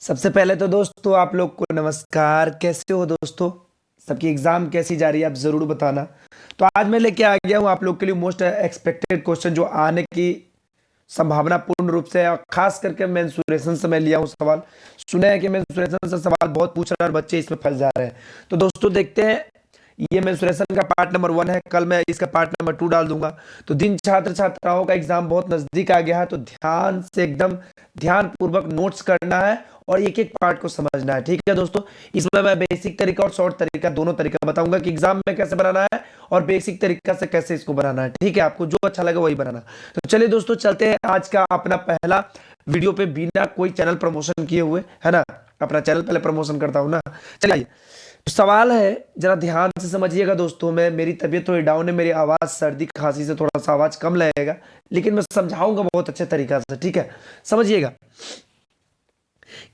सबसे पहले तो दोस्तों आप लोग को नमस्कार। कैसे हो दोस्तों? सबकी एग्जाम कैसी जा रही है आप जरूर बताना। तो आज मैं लेके आ गया हूँ आप लोग के लिए मोस्ट एक्सपेक्टेड क्वेश्चन जो आने की संभावना पूर्ण रूप से है, और खास करके मेंसुरेशन से मैं लिया हूँ सवाल। सुना है कि मेंसुरेशन से सवाल बहुत पूछ रहे हैं और बच्चे इसमें फंस जा रहे हैं। तो दोस्तों देखते हैं। ये मेंसुरेशन का पार्ट नंबर 1 है, कल मैं इसका पार्ट नंबर 2 डाल दूंगा। तो दिन छात्र छात्राओं का एग्जाम बहुत नजदीक आ गया है, तो ध्यान से एकदम ध्यान पूर्वक नोट्स करना है और एक एक पार्ट को समझना है। ठीक है दोस्तों, इसमें मैं बेसिक तरीका और शॉर्ट तरीका दोनों तरीका बताऊंगा कि एग्जाम में कैसे बनाना है और बेसिक तरीका से कैसे इसको बनाना है। ठीक है, आपको जो अच्छा लगे वही बनाना। तो चलिए दोस्तों चलते हैं आज का अपना पहला वीडियो पे बिना कोई चैनल प्रमोशन किए हुए, है ना। अपना चैनल पहले प्रमोशन करता हूं ना। चलिए आइए। तो सवाल है, जरा ध्यान से समझिएगा दोस्तों। मैं मेरी तबीयत थोड़ी डाउन है, मेरी आवाज सर्दी खांसी से थोड़ा सा आवाज कम लगेगा, लेकिन मैं समझाऊंगा बहुत अच्छे तरीका से। ठीक है, समझिएगा।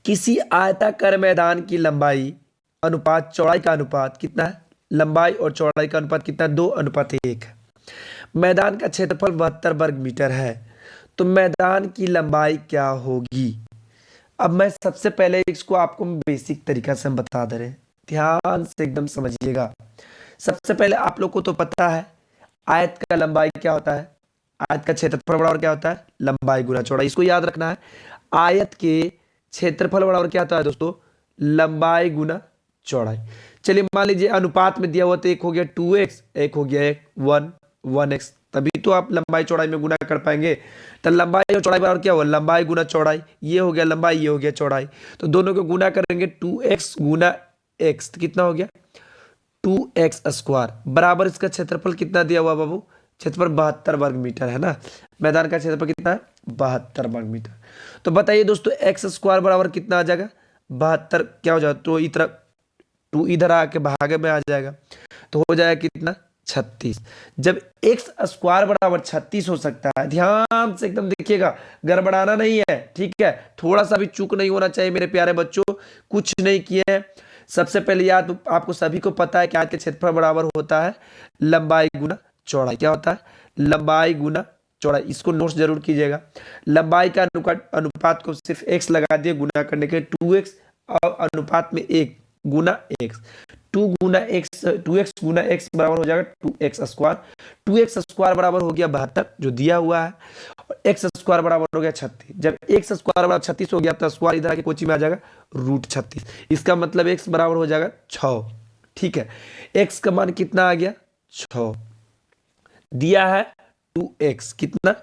किसी आयताकार मैदान की लंबाई अनुपात चौड़ाई का अनुपात कितना है? लंबाई और चौड़ाई का अनुपात कितना है? 2:1 है। मैदान का क्षेत्रफल 72 वर्ग मीटर है। तो मैदान की लंबाई क्या होगी? अब मैं सबसे पहले इसको आपको बेसिक तरीका से हम बता दे रहे हैं। ध्यान से एकदम समझिएगा। सबसे पहले आप लोग को तो पता है आयत का लंबाई क्या होता है। आयत का क्षेत्रफल बराबर क्या होता है? लंबाई गुना चौड़ाई। इसको याद रखना है। आयत के क्षेत्रफल बराबर क्या होता है दोस्तों? लंबाई गुना चौड़ाई। चलिए मान लीजिए अनुपात में दिया हुआ, तो एक हो गया 2x, एक हो गया 1x। तभी तो आप लंबाई चौड़ाई में गुना कर पाएंगे। तो लंबाई और चौड़ाई बराबर क्या हुआ? लंबाई गुना चौड़ाई। ये हो गया लंबाई, ये हो गया चौड़ाई। तो दोनों को गुना करेंगे 2x गुना x, तो कितना हो गया? 2x² बराबर इसका क्षेत्रफल कितना दिया हुआ बाबू? क्षेत्रफल 72 वर्ग मीटर है ना। मैदान का क्षेत्रफल कितना है? 72 वर्ग मीटर। तो बताइए दोस्तों x² बराबर कितना आ जाएगा? 72 क्या हो जाएगा? तो इधर 2 इधर आके भागे में आ जाएगा, तो हो जाएगा कितना? 36। जब x² बराबर 36 हो सकता है, ध्यान से एकदम देखिएगा, गड़बड़ाना नहीं है। ठीक है, थोड़ा सा भी चूक नहीं होना चाहिए मेरे प्यारे बच्चों। कुछ नहीं किए हैं। सबसे पहले याद आपको सभी को पता है कि आयत के क्षेत्रफल बराबर होता है लंबाई गुना चौड़ाई। क्या होता है? लंबाई गुना चौड़ाई। इसको नोट्स जरूर कीजिएगा। लंबाई का अनुपात को सिर्फ x लगा दिए गुना करने के, 2x और अनुपात में 1 गुना x। 2x गुना x बराबर हो जाएगा 2x²। 2x² बराबर हो गया 72 जो दिया हुआ है, और x² बराबर हो गया 36। जब x² बराबर 36 हो गया तो स्क्वायर इधर आके कोची में आ जाएगा √36। इसका मतलब x बराबर हो जाएगा 6। ठीक है, x का मान कितना आ गया? 6 दिया है 2x। कितना?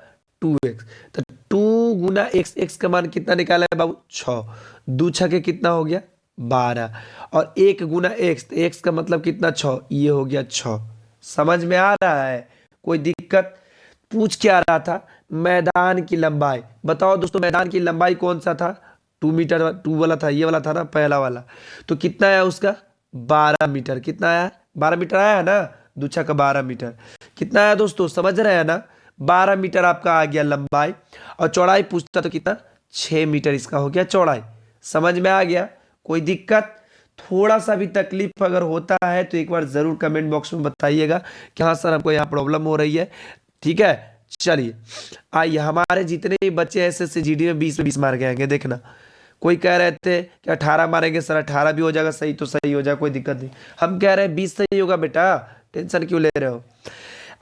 2x। तो 2 गुना x का मान कितना निकाला है बाबू? 6। 2 छके कितना हो गया? 12। और 1 गुना x, तो x का मतलब कितना? 6। ये हो गया 6। समझ में आ रहा है? कोई दिक्कत? पूछ क्या रहा था? मैदान की लंबाई। बताओ दोस्तों मैदान की लंबाई कौन सा था? 2 मीटर। 2 वाला था, ये वाला था ना पहला वाला। तो कितना आया उसका? 12 मीटर। कितना आया? 12 मीटर आया है ना। 2 छक्का 12 मीटर। कितना आया दोस्तों? समझ रहे हैं ना। 12 मीटर आपका आ गया लंबाई, और चौड़ाई पूछता तो कितना? 6 मीटर इसका हो गया चौड़ाई। समझ में आ गया? कोई दिक्कत? थोड़ा सा भी तकलीफ अगर होता है तो एक बार जरूर कमेंट बॉक्स में बताइएगा कि हाँ सर हमको यहाँ प्रॉब्लम हो रही है। ठीक है, चलिए आइए। हमारे जितने भी बच्चे एसएससी जीडी में 20 में 20 मार के आएंगे देखना। कोई कह रहे थे कि 18 मारेंगे सर, 18 भी हो जाएगा सही तो सही हो जाए, कोई दिक्कत नहीं। हम कह रहे हैं 20 सही होगा बेटा, टेंशन क्यों ले रहे हो।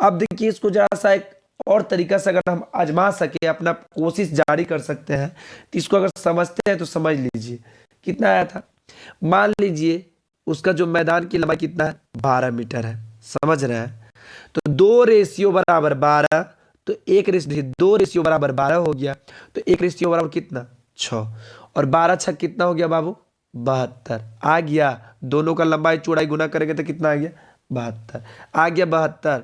अब देखिए इसको जरा सा एक और तरीका से अगर हम आजमा सके, अपना कोशिश जारी कर सकते हैं, तो इसको अगर समझते हैं तो समझ लीजिए कितना आया था। मान लीजिए उसका जो मैदान की लंबाई कितना है? 12 मीटर है। समझ रहे हैं? तो 2 रेशियो बराबर 12, तो 1 रेशियो 2 रेशियो बराबर 12 हो गया। तो 1 रेशियो बराबर कितना? 6। और 12 छक कितना हो गया बाबू? 72 आ गया। दोनों का लंबाई चौड़ाई गुना करेंगे तो कितना आ गया? 72 आ गया। 72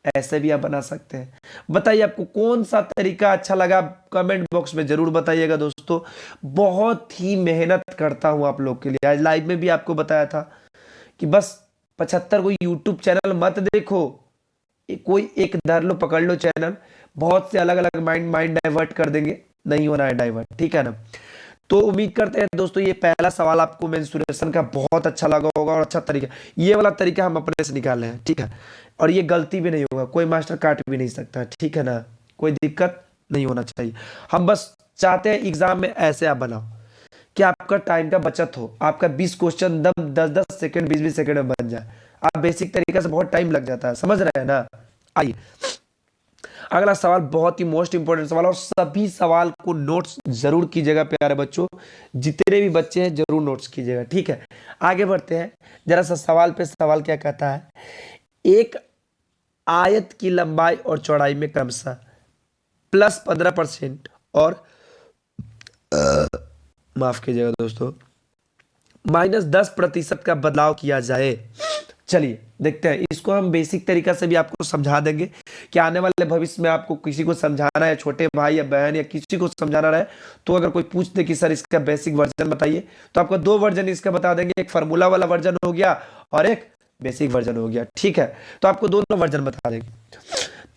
ऐसे भी आप बना सकते हैं। बताइए आपको कौन सा तरीका अच्छा लगा, कमेंट बॉक्स में जरूर बताइएगा दोस्तों। बहुत ही मेहनत करता हूं आप लोग के लिए। आज लाइव में भी आपको बताया था कि बस 75 को यूट्यूब चैनल मत देखो, कोई एक धर लो, पकड़ लो चैनल। बहुत से अलग अलग माइंड डाइवर्ट कर देंगे, नहीं होना है डाइवर्ट। ठीक है ना। तो उम्मीद करते हैं दोस्तों ये पहला सवाल आपको मेंसुरेशन का बहुत अच्छा लगा होगा, और अच्छा तरीका, ये वाला तरीका हम अपने से निकाले हैं। ठीक है, और ये गलती भी नहीं होगा, कोई मास्टर काट भी नहीं सकता। ठीक है ना, कोई दिक्कत नहीं होना चाहिए। हम बस चाहते हैं एग्जाम में ऐसे आप बनाओ कि आपका टाइम का बचत हो, आपका 20 क्वेश्चन दम 10-10 सेकंड 20-20 सेकंड में बन जाए। आप बेसिक तरीका से बहुत टाइम लग जाता है, समझ रहे हैं ना। आइए अगला सवाल बहुत ही मोस्ट इंपोर्टेंट सवाल, और सभी सवाल को नोट्स जरूर कीजिएगा प्यारे बच्चों, जितने भी बच्चे हैं जरूर नोट्स कीजिएगा, ठीक है। आगे बढ़ते हैं जरा सा सवाल पे। सवाल क्या कहता है, एक आयत की लंबाई और चौड़ाई में क्रमशः +15% और माफ कीजिएगा दोस्तों -10% का बदलाव किया जाए। चलिए देखते हैं, इसको हम बेसिक तरीका से भी आपको समझा देंगे कि आने वाले भविष्य में आपको किसी को समझाना है, छोटे भाई या बहन या किसी को समझाना रहे, तो अगर कोई पूछ दे कि सर इसका बेसिक वर्जन बताइए, तो आपको 2 वर्जन इसका बता देंगे, एक फार्मूला वाला वर्जन हो गया और एक बेसिक वर्जन हो गया, ठीक है। तो आपको दोनों वर्जन बता देंगे।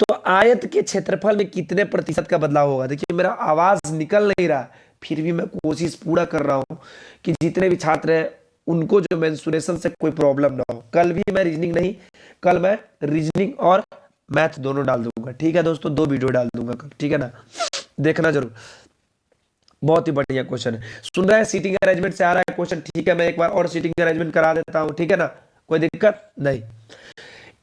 तो आयत के क्षेत्रफल में कितने प्रतिशत का बदलाव होगा। देखिए मेरा आवाज निकल नहीं रहा, फिर भी मैं कोशिश पूरा कर रहा हूं कि जितने भी छात्र हैं उनको जो मेंसुरेशन से कोई प्रॉब्लम ना हो। कल भी मैं रीजनिंग नहीं, कल मैं रीजनिंग और मैथ दोनों डाल दूंगा, ठीक है दोस्तों, 2 वीडियो डाल दूंगा कल, ठीक है ना, देखना जरूर। बहुत ही बढ़िया क्वेश्चन है। सुन रहे हैं, सीटिंग अरेंजमेंट से आ रहा है क्वेश्चन, ठीक है। मैं एक बार और सीटिंग अरेंजमेंट करा देता हूं, ठीक है ना, कोई दिक्कत नहीं।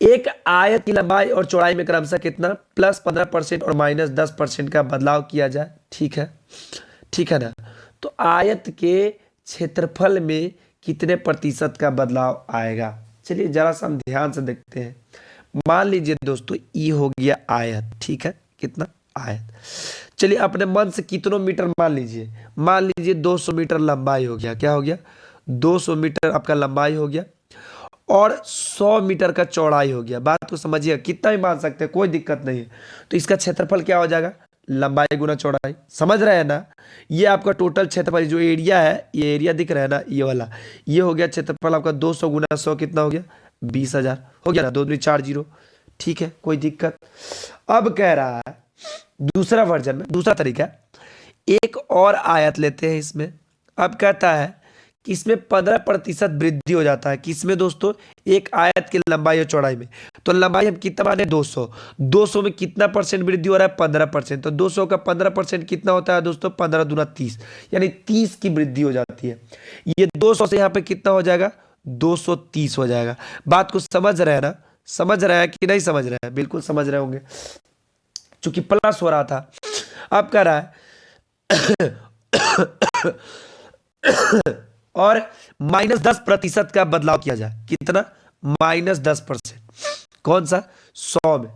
एक आयत की लंबाई और चौड़ाई में क्रमशः कितना +15% और -10% का बदलाव किया जाए, ठीक है, ठीक है ना। तो आयत के क्षेत्रफल में कितने प्रतिशत का बदलाव आएगा, चलिए जरा सा हम ध्यान से देखते हैं। मान लीजिए दोस्तों ई हो गया आयत, ठीक है, कितना आयत, चलिए अपने मन से कितनों मीटर मान लीजिए 200 मीटर लंबाई हो गया, क्या हो गया 200 मीटर आपका लंबाई हो गया और 100 मीटर का चौड़ाई हो गया। बात को समझिए, कितना भी मान सकते हैं, कोई दिक्कत नहीं है। तो इसका क्षेत्रफल क्या हो जाएगा, लंबाई गुना चौड़ाई, समझ रहे हैं ना। ये आपका टोटल क्षेत्रफल जो एरिया है, ये एरिया दिख रहा है ना, ये वाला, ये हो गया क्षेत्रफल आपका 200 गुना 100 कितना हो गया 20,000 हो गया ना, 2 दूनी 4 जीरो, ठीक है, कोई दिक्कत। अब कह रहा है दूसरा वर्जन में, दूसरा तरीका, एक और आयत लेते हैं इसमें। अब कहता है कि इसमें 15% वृद्धि हो जाता है, किसमें दोस्तों, एक आयत की लंबाई और चौड़ाई में। तो लंबाई हम कितना माने 200, 200 में कितना परसेंट वृद्धि हो रहा है 15%, तो 200 का 15% कितना होता है दोस्तों 15 दूना 30, यानी 30 की वृद्धि हो जाती है। ये 200 से यहाँ पे कितना हो जाएगा 230 हो जाएगा। बात को समझ रहे हैं ना, समझ रहे हैं कि नहीं समझ रहे हैं, बिल्कुल समझ रहे होंगे, चूंकि प्लस हो रहा था। अब कह रहा है और -10% का बदलाव किया जाए, कितना -10%, कौन सा 100 में।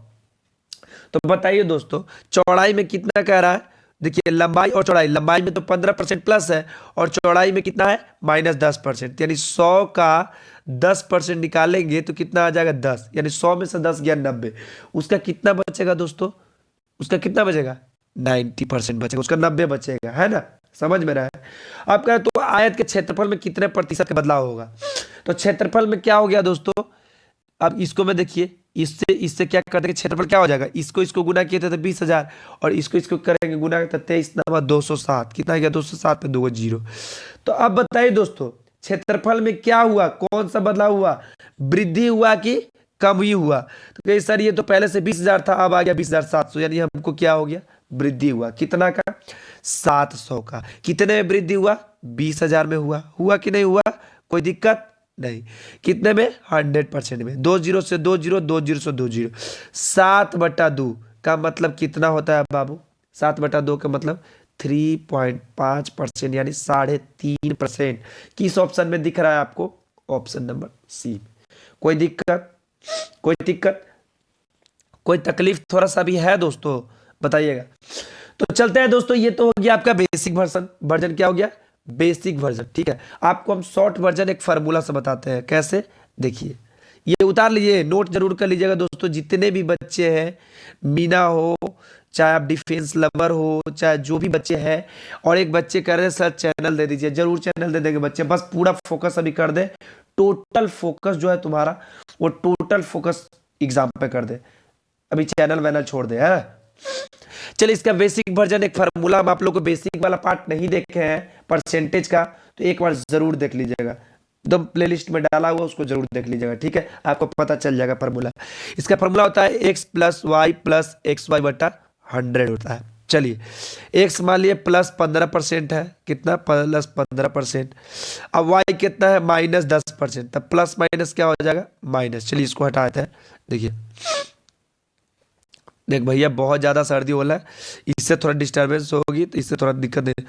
तो बताइए दोस्तों चौड़ाई में कितना कह रहा है, देखिए लंबाई और चौड़ाई, लंबाई में तो 15% प्लस है और चौड़ाई में कितना है -10%, यानी 100 का 10% निकालेंगे तो कितना आ जाएगा 10, यानी 100 में से 10 गया 90, उसका कितना बचेगा दोस्तों, उसका कितना बचेगा 90% बचेगा, उसका 90 बचेगा, है ना, समझ में रहा है। अब कह तो आयत के क्षेत्रफल में कितने प्रतिशत का बदलाव होगा। तो क्षेत्रफल में क्या हो गया दोस्तों, अब इसको में देखिए, इससे इससे क्या कर देंगे, क्षेत्रफल क्या हो जाएगा, इसको इसको गुना किए थे तो 20,000 और इसको इसको करेंगे गुना तो 23 नवा 207, कितना गया 207 पे 2 जीरो। तो अब बताइए दोस्तों क्षेत्रफल में क्या हुआ, कौन सा बदलाव हुआ, वृद्धि हुआ कि कम ही हुआ। तो कहीं सर ये तो पहले से 20,000 था, अब आ गया 20,700, यानी हमको क्या हो गया वृद्धि हुआ, कितना का 700 का। कितने में वृद्धि हुआ 20,000 में हुआ कि नहीं हुआ, कोई दिक्कत नहीं। कितने में 100% में, 2 जीरो से 2 जीरो, 2 जीरो से 2 जीरो, 7/2 का मतलब कितना होता है बाबू, 7/2 का मतलब 3.5%, यानी 3.5%। किस ऑप्शन में दिख रहा है आपको, ऑप्शन नंबर सी। कोई दिक्कत, कोई दिक्कत, कोई तकलीफ थोड़ा सा भी है दोस्तों बताइएगा। तो चलते हैं दोस्तों, ये तो हो गया आपका बेसिक वर्जन क्या हो गया बेसिक वर्जन, ठीक है। आपको हम शॉर्ट वर्जन एक फार्मूला से बताते हैं कैसे, देखिए ये उतार लीजिए, नोट जरूर कर लीजिएगा दोस्तों, जितने भी बच्चे हैं, मीना हो, चाहे आप डिफेंस लवर हो, चाहे जो भी बच्चे हैं, और एक बच्चे कह रहे हैं सर चैनल दे दीजिए, जरूर चैनल दे देंगे बच्चे, बस पूरा फोकस अभी कर दे, टोटल फोकस जो है तुम्हारा वो टोटल फोकस एग्जाम पे कर दे, अभी चैनल वैनल छोड़ दे, है। चलिए इसका बेसिक वर्जन एक फार्मूला, हम आप लोग को बेसिक वाला पार्ट नहीं देखे हैं परसेंटेज का, तो एक बार जरूर देख लीजिएगा, एकदम प्लेलिस्ट में डाला हुआ, उसको जरूर देख लीजिएगा, ठीक है, आपको पता चल जाएगा फार्मूला। इसका फार्मूला होता है x + y + xy/100 होता है। चलिए एक्स मान लिए +15% है, कितना +15%। अब वाई कितना है -10%, तब प्लस माइनस क्या हो जाएगा माइनस। चलिए इसको हटाते हैं। देखिए देख भैया बहुत ज़्यादा सर्दी हो रहा है, इससे थोड़ा डिस्टर्बेंस होगी तो इससे थोड़ा दिक्कत नहीं।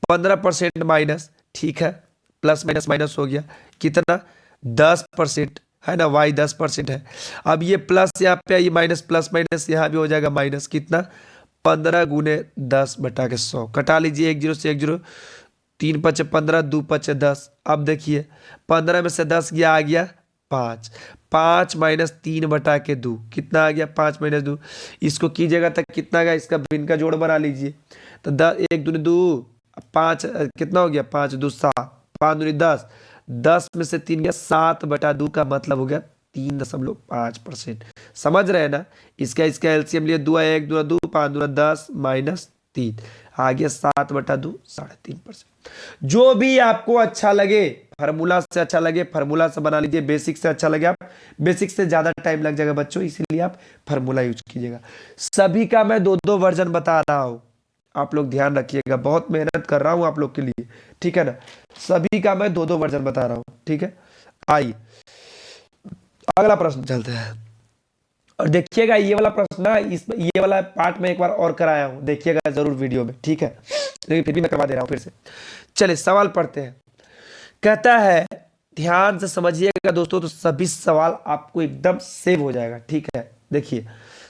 15% माइनस, ठीक है, प्लस माइनस माइनस हो गया, कितना 10% है ना, वाई 10% है। अब ये प्लस यहाँ पे ये माइनस, प्लस माइनस यहाँ भी हो जाएगा माइनस, कितना 15×10/100। कटा लीजिए 1 0 से 1 0, 3×5 = 15, 2×5 = 10। अब देखिए 15 में से 10 गया, आ गया 5, 5 - 3/2, कितना आ गया 5 - 2। इसको कीजिएगा तो कितना गया, इसका भिन्न का जोड़ बना लीजिए तो 10 1 दूनी 2, 5 कितना हो गया 5 2 7, 5 दूनी 10, 10 में से 3 गया 7/2 का मतलब हो गया 3.5%। समझ रहे हैं ना। इसका इसका एलसीएम लिए 2 1 2 2, 5 2 10 -3 आ गया 7/2, 3.5%। जो भी आपको अच्छा लगे, फार्मूला से अच्छा लगे फार्मूला से बना लीजिए, बेसिक से अच्छा लगे आप बेसिक से ज्यादा टाइम लग जाएगा बच्चों, इसीलिए आप फार्मूला यूज कीजिएगा। सभी का मैं 2 वर्जन बता रहा हूं, आप लोग ध्यान रखिएगा, बहुत मेहनत कर रहा हूं आप लोग के लिए, ठीक है ना। सभी का मैं 2 वर्जन बता रहा हूं, ठीक है। आइए अगला प्रश्न चलते हैं और देखिएगा ये वाला प्रश्न ना, इस ये वाला पार्ट में एक बार और कराया हूं, देखिएगा जरूर वीडियो में, ठीक है, लेकिन फिर भी मैं करवा दे रहा हूं फिर से। चलिए सवाल पढ़ते हैं। कहता है ध्यान से समझिएगा दोस्तों, तो सभी सवाल आपको एकदम सेव हो जाएगा, ठीक है। देखिए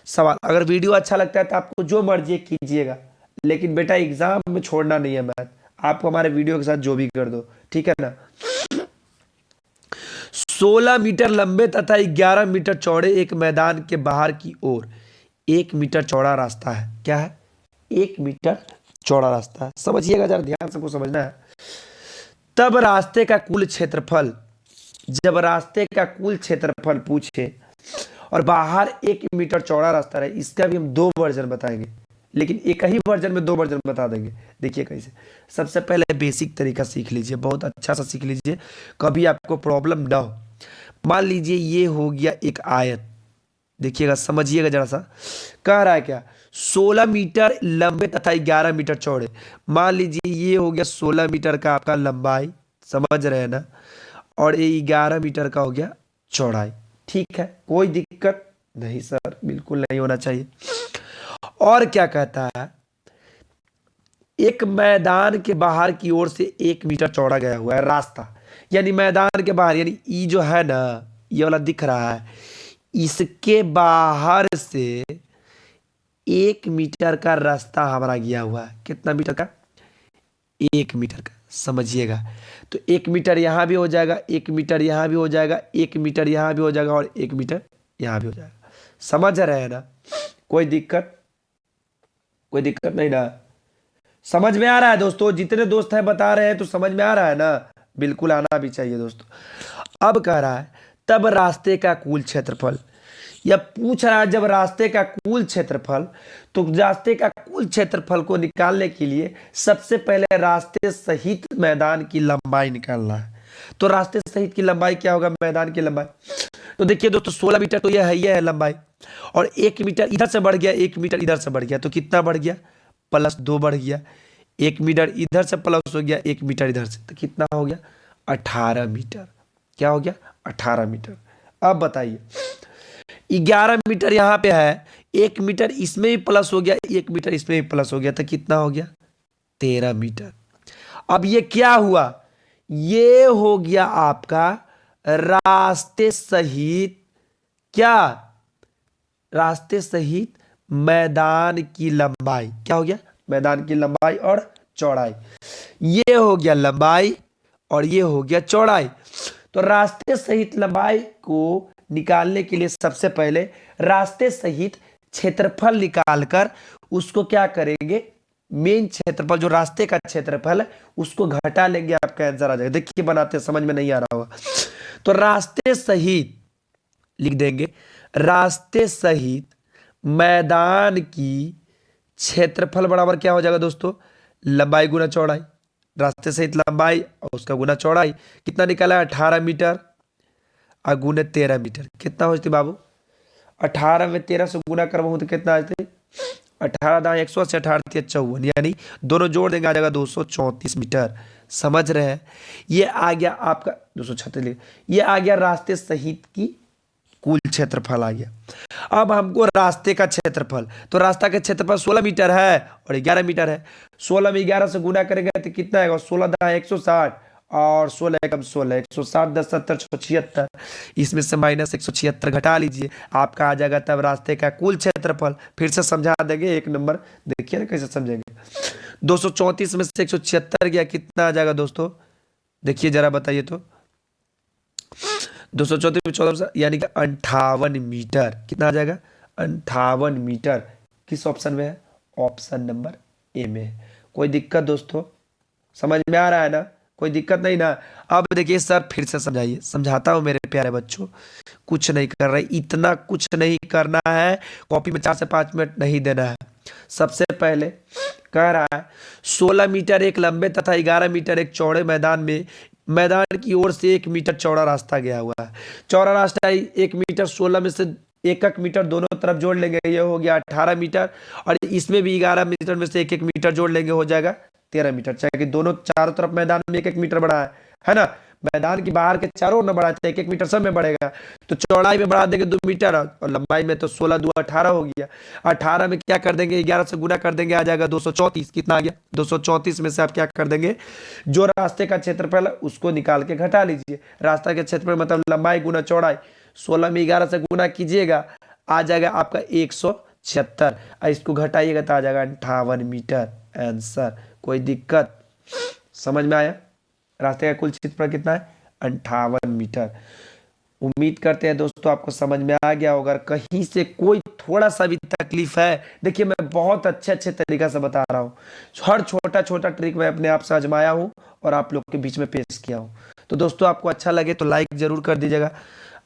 सवाल, अगर वीडियो अच्छा लगता है तो आपको जो मर्जी कीजिएगा, लेकिन बेटा एग्जाम में छोड़ना नहीं है मैथ, आपको हमारे वीडियो के साथ जो भी कर दो, ठीक है ना। 16 मीटर लंबे तथा 11 मीटर चौड़े एक मैदान के बाहर की ओर 1 मीटर चौड़ा रास्ता है। क्या है 1 मीटर चौड़ा रास्ता है, समझिएगा जरा ध्यान से, को समझना है। तब रास्ते का कुल क्षेत्रफल, जब रास्ते का कुल क्षेत्रफल पूछे और बाहर 1 मीटर चौड़ा रास्ता है, इसका भी हम 2 वर्जन बताएंगे, लेकिन एक ही वर्जन में 2 वर्जन बता देंगे। देखिए कैसे, सबसे पहले बेसिक तरीका सीख लीजिए, बहुत अच्छा सा सीख लीजिए, कभी आपको प्रॉब्लम ना हो। मान लीजिए ये हो गया एक आयत, देखिएगा समझिएगा जरा सा, कह रहा है क्या 16 मीटर लंबे तथा 11 मीटर चौड़े। मान लीजिए ये हो गया 16 मीटर का आपका लंबाई, समझ रहे हैं ना, और ये 11 मीटर का हो गया चौड़ाई, ठीक है, कोई दिक्कत नहीं सर, बिल्कुल नहीं होना चाहिए। और क्या कहता है, एक मैदान के बाहर की ओर से 1 मीटर चौड़ा गया हुआ है रास्ता, यानी मैदान के बाहर, यानी ये जो है ना, ये वाला दिख रहा है, इसके बाहर से 1 मीटर का रास्ता हमारा गया हुआ है। कितना मीटर का 1 मीटर का, समझिएगा। तो 1 मीटर यहां भी हो जाएगा, 1 मीटर यहां भी हो जाएगा, 1 मीटर यहां भी हो जाएगा, और 1 मीटर यहां भी हो जाएगा। समझ रहे हैं ना, कोई दिक्कत, कोई दिक्कत नहीं ना, समझ में आ रहा है दोस्तों, जितने दोस्त हैं बता रहे हैं तो समझ में आ रहा है ना, बिल्कुल आना भी चाहिए दोस्तों। अब कह रहा है तब रास्ते का कुल क्षेत्रफल, या पूछ रहा है जब रास्ते का कुल क्षेत्रफल, तो रास्ते का कुल क्षेत्रफल को निकालने के लिए सबसे पहले रास्ते सहित मैदान की लंबाई निकालना है। तो रास्ते सहित की लंबाई क्या होगा, मैदान की लंबाई, तो देखिए दोस्तों 16 मीटर तो यह है लंबाई, और 1 मीटर इधर से बढ़ गया, 1 मीटर इधर से बढ़ गया, तो कितना बढ़ गया +2 बढ़ गया, 1 मीटर इधर से प्लस हो गया 1 मीटर इधर से, तो कितना हो गया 18 मीटर। क्या हो गया 18 मीटर। अब बताइए 11 मीटर यहां पे है, 1 मीटर इसमें भी प्लस हो गया, 1 मीटर इसमें भी प्लस हो गया, तो कितना हो गया 13 मीटर। अब ये क्या हुआ, ये हो गया आपका रास्ते सहित, क्या रास्ते सहित मैदान की लंबाई, क्या हो गया मैदान की लंबाई और चौड़ाई। ये हो गया लंबाई और ये हो गया चौड़ाई। तो रास्ते सहित लंबाई को निकालने के लिए सबसे पहले रास्ते सहित क्षेत्रफल निकालकर उसको क्या करेंगे, मेन क्षेत्रफल जो रास्ते का क्षेत्रफल है उसको घटा लेंगे, आपका आंसर आ जाएगा। देखिए बनाते समझ में नहीं आ रहा होगा, तो रास्ते सहित लिख देंगे, रास्ते सहित मैदान की क्षेत्रफल बराबर क्या हो जाएगा दोस्तों, लंबाई गुना चौड़ाई, रास्ते सहित लंबाई और उसका गुना चौड़ाई। कितना निकाला 18 मीटर और गुने 13 मीटर, कितना होती बाबू, 18 में 13 से गुना करवाऊं तो कितना आते 18 दाएं 180, 18 54, यानी दोनों जोड़ देंगे आ जाएगा 234 मीटर। समझ रहे हैं? ये आ गया आपका 236, ये आ गया रास्ते सहित की कुल क्षेत्रफल आ गया। अब हमको रास्ते का क्षेत्रफल, तो रास्ता का क्षेत्रफल 16 मीटर है और 11 मीटर है। 16 में 11 से गुना करेंगे तो कितना आएगा? 16 दाएं 160 और 16 एकम 16, 160 10 70 176, इसमें से माइनस 176 घटा लीजिए, आपका आ जाएगा तब रास्ते का कुल क्षेत्रफल। फिर से समझा देंगे, एक नंबर देखिए ना कैसे समझेंगे। 234 में से 176 गया, कितना आ जाएगा दोस्तों? देखिए जरा बताइए तो, 234 में 14 यानी कि 58 मीटर। कितना आ जाएगा? 58 मीटर। किस ऑप्शन में है? ऑप्शन नंबर ए में है। कोई दिक्कत दोस्तों? समझ में आ रहा है ना? कोई दिक्कत नहीं ना? अब देखिए सर फिर से समझाइए, समझाता हूं मेरे प्यारे बच्चों। कुछ नहीं कर रहे, इतना कुछ नहीं करना है, कॉपी में 4 से 5 मिनट नहीं देना है। सबसे पहले कह रहा है 16 मीटर एक लंबे तथा 11 मीटर एक चौड़े मैदान में, मैदान की ओर से 1 मीटर चौड़ा रास्ता गया हुआ है। चौड़ा रास्ता 1 मीटर, 16 में से 1 मीटर दोनों तरफ जोड़ लेंगे, ये हो गया 18 मीटर, और इसमें भी 11 मीटर में से 1 मीटर जोड़ लेंगे, हो जाएगा 13 मीटर। चाहे कि दोनों चारों तरफ मैदान में 1 मीटर बढ़ा है ना? मैदान की बाहर के चारों न बढ़ा, 1 मीटर सब में बढ़ेगा, तो चौड़ाई में बढ़ा देंगे 2 मीटर और लंबाई में तो 16 2 18 हो गया। 18 में क्या कर देंगे? 11 से गुना कर देंगे, आ जाएगा 234। कितना आ गया? 234 में से आप क्या कर देंगे? जो रास्ते का क्षेत्रफल है उसको निकाल के घटा लीजिए। रास्ता के क्षेत्रफल मतलब लंबाई गुना चौड़ाई, 16 में 11 से गुना कीजिएगा, आ जाएगा आपका 176, इसको घटाइएगा तो आ जाएगा 58 मीटर आंसर। कोई दिक्कत? समझ में आया? रास्ते का कुल क्षेत्रफल कितना है? 58 मीटर। उम्मीद करते हैं दोस्तों आपको समझ में आ गया होगा। कहीं से कोई थोड़ा सा भी तकलीफ है, देखिए मैं बहुत अच्छे अच्छे तरीका से बता रहा हूँ, हर छोटा छोटा ट्रिक मैं अपने आप से आजमाया हूँ और आप लोग के बीच में पेश किया हूँ। तो दोस्तों आपको अच्छा लगे तो लाइक जरूर कर दीजिएगा,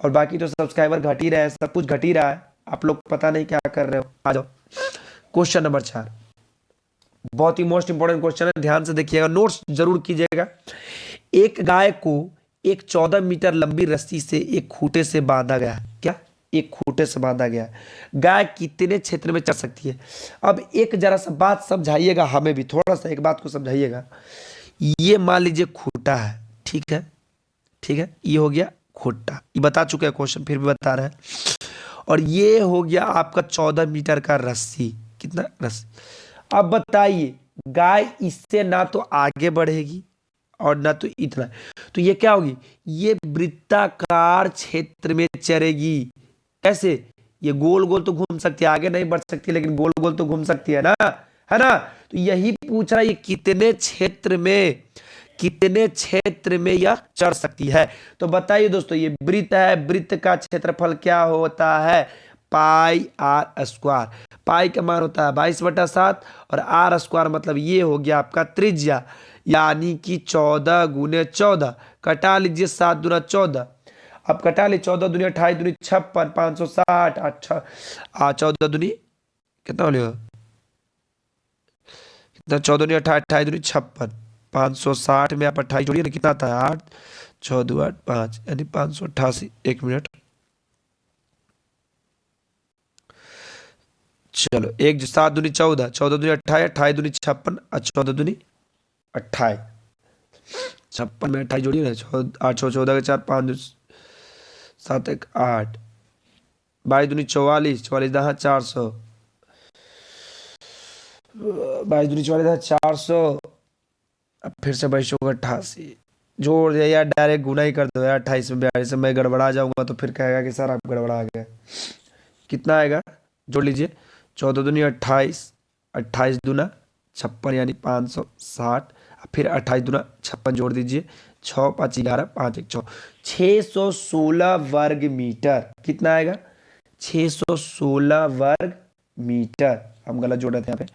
और बाकी तो सब्सक्राइबर घट ही रहे हैं, सब कुछ घट ही रहा है, आप लोग पता नहीं क्या कर रहे हो। आ जाओ क्वेश्चन नंबर 4, बहुत ही मोस्ट इंपॉर्टेंट क्वेश्चन है, ध्यान से देखिएगा, नोट्स जरूर कीजिएगा। एक गाय को एक 14 मीटर लंबी रस्सी से एक खूंटे से बांधा गया। क्या? एक खूंटे से बांधा गया। गाय कितने क्षेत्र में चल सकती है? अब एक जरा सा बात समझाइएगा, हमें भी थोड़ा सा एक बात को समझाइएगा। ये मान लीजिए खूंटा है, ठीक है, ठीक है, ये हो गया खूंटा, ये बता चुके हैं क्वेश्चन, फिर भी बता रहे हैं। और ये हो गया आपका 14 मीटर का रस्सी। कितना रस्सी? अब बताइए, गाय इससे ना तो आगे बढ़ेगी और ना तो इतना, तो ये क्या होगी? ये वृत्ताकार क्षेत्र में चरेगी। कैसे? ये गोल गोल तो घूम सकती है, आगे नहीं बढ़ सकती, लेकिन गोल गोल तो घूम सकती है ना, है ना? तो यही पूछ रहा है, ये कितने क्षेत्र में, कितने क्षेत्र में यह चढ़ सकती है? तो बताइए दोस्तों, ये वृत्त है, वृत्त का क्षेत्रफल क्या होता है? पाई आर स्क्वायर। पाई का मान होता है 22/7 और आर स्क्वायर मतलब ये हो गया आपका त्रिज्या, यानी कि 14 गुने 14, कटा लीजिए 7 दूना 14, अब कटा ली 14 दूनी 28 दूनी 56, 560, 14 दूनी कितना हो? कितना? 14 दूनी 28, 28 दूनी 56, 560 में आप 28 जोड़िए ना, कितना था? 8 6 2 8 5, यानी 588। एक मिनट, चलो, 1 7 दूनी 14, 14 दूनी 28, 28 दूनी 56 और 14 दूनी 28, 56 में 28 जोड़िए ना, 8 6 14 के 4 5 7 1 8, 22 दूनी 44, 44 दहा 400, 22 दूनी 44 दहा 400, अब फिर से 22 होगा 88, जोड़ दिया यार, डायरेक्ट गुना ही कर दो यार, 28 में 42 से मैं गड़बड़ा जाऊंगा तो फिर कहेगा कि सर आप गड़बड़ा गए। कितना आएगा? जोड़ लीजिए, 14 दूनी 28, 28 दूना 56 यानी 560, फिर 28 दूना 56 जोड़ दीजिए, 6 5 11 5 1 6, 616 वर्ग मीटर। कितना आएगा? 616 वर्ग मीटर। हम गलत जोड़ रहे थे यहाँ पे,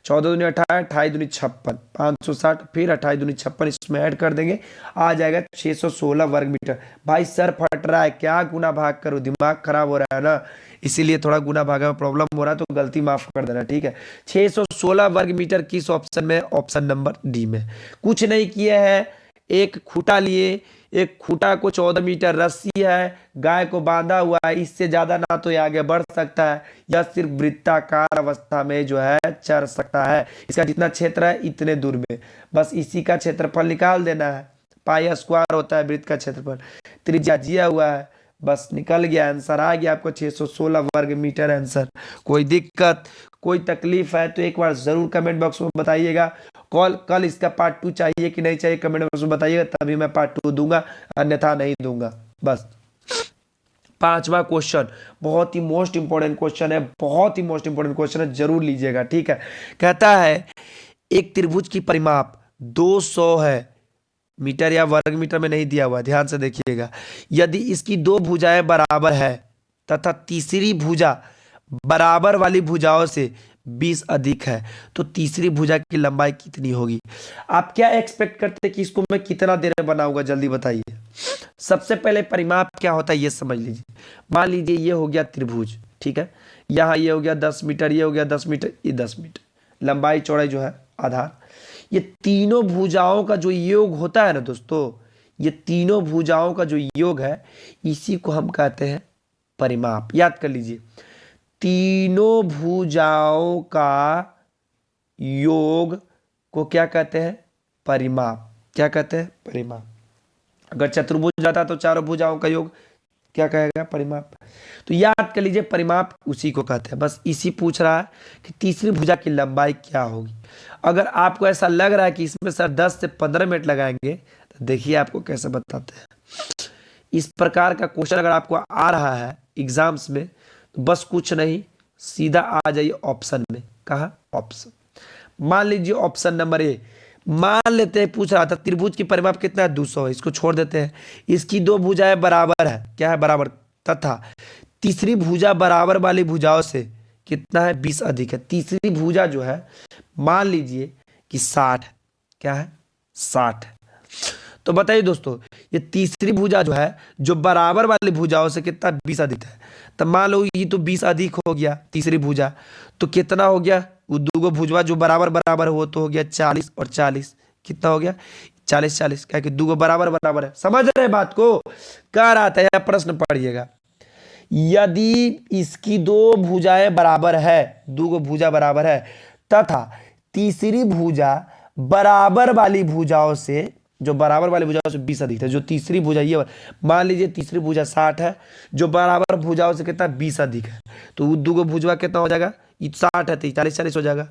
14 दूनी 28, 28 दूनी 56, 560, फिर 28 दूनी 56 इसमें ऐड कर देंगे, आ जाएगा 616 वर्ग मीटर। भाई सर फट रहा है, क्या गुना भाग करूँ? दिमाग खराब हो रहा है ना, इसीलिए थोड़ा गुना भागा में प्रॉब्लम हो रहा है, तो गलती माफ कर देना, ठीक है। 616 वर्ग मीटर किस ऑप्शन में? ऑप्शन नंबर डी में। कुछ नहीं किए हैं, एक खूंटा लिए, एक खूंटा को 14 मीटर रस्सी है, गाय को बांधा हुआ है, इससे ज्यादा ना तो ये आगे बढ़ सकता है, यह सिर्फ वृत्ताकार अवस्था में जो है चर सकता है। इसका जितना क्षेत्र है इतने दूर में, बस इसी का क्षेत्रफल निकाल देना है। पाई स्क्वायर होता है वृत्त का क्षेत्रफल, त्रिज्या दिया हुआ है, बस निकल गया, आंसर आ गया आपको 616 वर्ग मीटर आंसर। कोई दिक्कत कोई तकलीफ है तो एक बार जरूर कमेंट बॉक्स में बताइएगा। कल इसका पार्ट 2 चाहिए कि नहीं चाहिए कमेंट बॉक्स में बताइएगा, तभी मैं पार्ट 2 दूंगा, अन्यथा नहीं दूंगा। बस 5वां क्वेश्चन बहुत ही मोस्ट इंपोर्टेंट क्वेश्चन है, बहुत ही मोस्ट इंपोर्टेंट क्वेश्चन है, जरूर लीजिएगा, ठीक है। कहता है एक त्रिभुज की परिमाप 200 है, मीटर या वर्ग मीटर में नहीं दिया हुआ, ध्यान से देखिएगा। यदि इसकी दो भुजाएं बराबर है तथा तीसरी भुजा बराबर वाली भुजाओं से 20 अधिक है, तो तीसरी भुजा की लंबाई कितनी होगी। आप क्या एक्सपेक्ट करते हैं कि इसको मैं कितना देर में बनाऊंगा, जल्दी बताइए। सबसे पहले परिमाप क्या होता है ये समझ लीजिए। मान लीजिए ये हो गया त्रिभुज, ठीक है, यहाँ ये हो गया 10 मीटर, ये हो गया 10 मीटर, ये 10 मीटर, लंबाई चौड़ाई जो है आधार। ये तीनों भुजाओं का जो योग होता है ना दोस्तों, ये तीनों भुजाओं का जो योग है इसी को हम कहते हैं परिमाप। याद कर लीजिए, तीनों भुजाओं का योग को क्या कहते हैं, परिमाप। क्या कहते हैं, परिमाप। अगर चतुर्भुज जाता तो चारों भुजाओं का योग क्या कहेगा, परिमाप। तो याद कर लीजिए परिमाप उसी को कहते हैं। बस इसी पूछ रहा है कि तीसरी भुजा की लंबाई क्या होगी। अगर आपको ऐसा लग रहा है कि इसमें सर 10 से 15 मिनट लगाएंगे, तो देखिए आपको कैसे बताते हैं। इस प्रकार का क्वेश्चन अगर आपको आ रहा है एग्जाम्स में, तो बस कुछ नहीं, सीधा आ जाइए ऑप्शन में। कहा, ऑप्शन। मान लीजिए ऑप्शन नंबर ए, मान लेते हैं पूछ रहा था त्रिभुज की परिमाप कितना है, 200 है, इसको छोड़ देते हैं। इसकी दो भुजाएं बराबर है, क्या है, बराबर, तथा तीसरी भुजा बराबर वाली भुजाओं से कितना है, 20 अधिक है। तीसरी भुजा जो है मान लीजिए कि 60 है, क्या है, 60 है। तो बताइए दोस्तों, ये तीसरी भुजा जो है जो बराबर वाली भुजाओं से कितना, 20 अधिक है। तो मान लो ये तो 20 अधिक हो गया तीसरी भुजा, तो कितना हो गया, वो दो भुजवा जो बराबर बराबर है वो तो हो गया 40 और 40, कितना हो गया, 40 40, क्या कि दो बराबर बराबर है। समझ रहे बात को, कह रहा था, प्रश्न पढ़िएगा। यदि इसकी दो भुजाएं बराबर है, दो भुजा बराबर है, तथा तीसरी भुजा बराबर वाली भुजाओं से, जो बराबर वाली भुजाओं से 20 अधिक है, जो तीसरी भुजा ये मान लीजिए तीसरी भुजा 60 है, जो बराबर भुजाओं से कितना, 20 अधिक है, तो वो दो भुजवा कितना हो जाएगा, 60 है तो 40 40 हो जाएगा।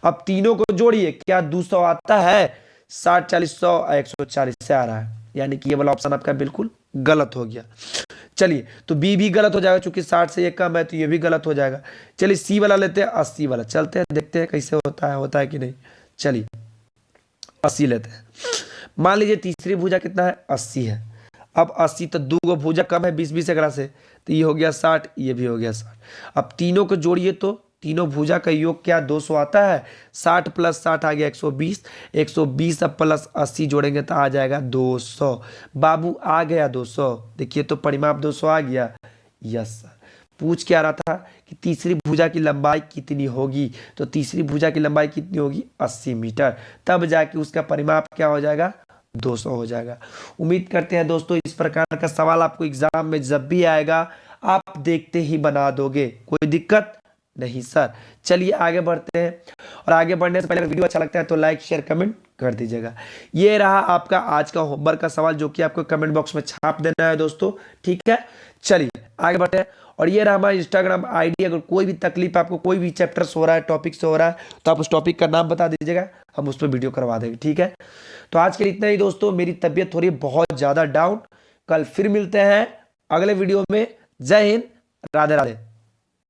अब तीनों को जोड़िए, क्या 200 आता है, 60 40 100 140 से आ रहा है, यानी कि ये वाला ऑप्शन आपका बिल्कुल गलत हो गया। चलिए, तो बी भी गलत हो जाएगा, चूंकि 60 से ये कम है तो ये भी गलत हो जाएगा। चलिए सी वाला लेते हैं, 80 वाला, चलते हैं देखते हैं कैसे होता है कि नहीं। चलिए 80 लेते हैं। मान लीजिए तीसरी भुजा कितना है, 80 है। अब 80 तो दो गो भुजा कम है 20 20 एकरा से, तो ये हो गया 60, ये भी हो गया 60। अब तीनों को जोड़िए तो तीनों भुजा का योग क्या, 200 आता है, 60 प्लस 60 आ गया 120, 120 अब प्लस 80 जोड़ेंगे तो आ जाएगा 200। बाबू आ गया 200, देखिए तो परिमाप 200 आ गया। यस सर, पूछ क्या रहा था कि तीसरी भुजा की लंबाई कितनी होगी, तो तीसरी भुजा की लंबाई कितनी होगी, 80 मीटर, तब जाके उसका परिमाप क्या हो जाएगा, 200 हो जाएगा। उम्मीद करते हैं दोस्तों इस प्रकार का सवाल आपको एग्जाम में जब भी आएगा आप देखते ही बना दोगे, कोई दिक्कत नहीं सर। चलिए आगे बढ़ते हैं, और आगे बढ़ने से पहले अगर वीडियो अच्छा लगता है तो लाइक शेयर कमेंट कर दीजिएगा। ये रहा आपका आज का होमवर्क का सवाल, जो कि आपको कमेंट बॉक्स में छाप देना है दोस्तों, ठीक है। चलिए आगे बढ़ते हैं, और ये रहा हमारा इंस्टाग्राम आईडी। अगर कोई भी तकलीफ आपको, कोई भी चैप्टर से हो रहा है, टॉपिक से हो रहा है, तो आप उस टॉपिक का नाम बता दीजिएगा, हम उस पर वीडियो करवा देंगे, ठीक है। तो आज के लिए इतना ही दोस्तों, मेरी तबीयत हो रही है बहुत ज़्यादा डाउन। कल फिर मिलते हैं अगले वीडियो में। जय हिंद, राधे राधे।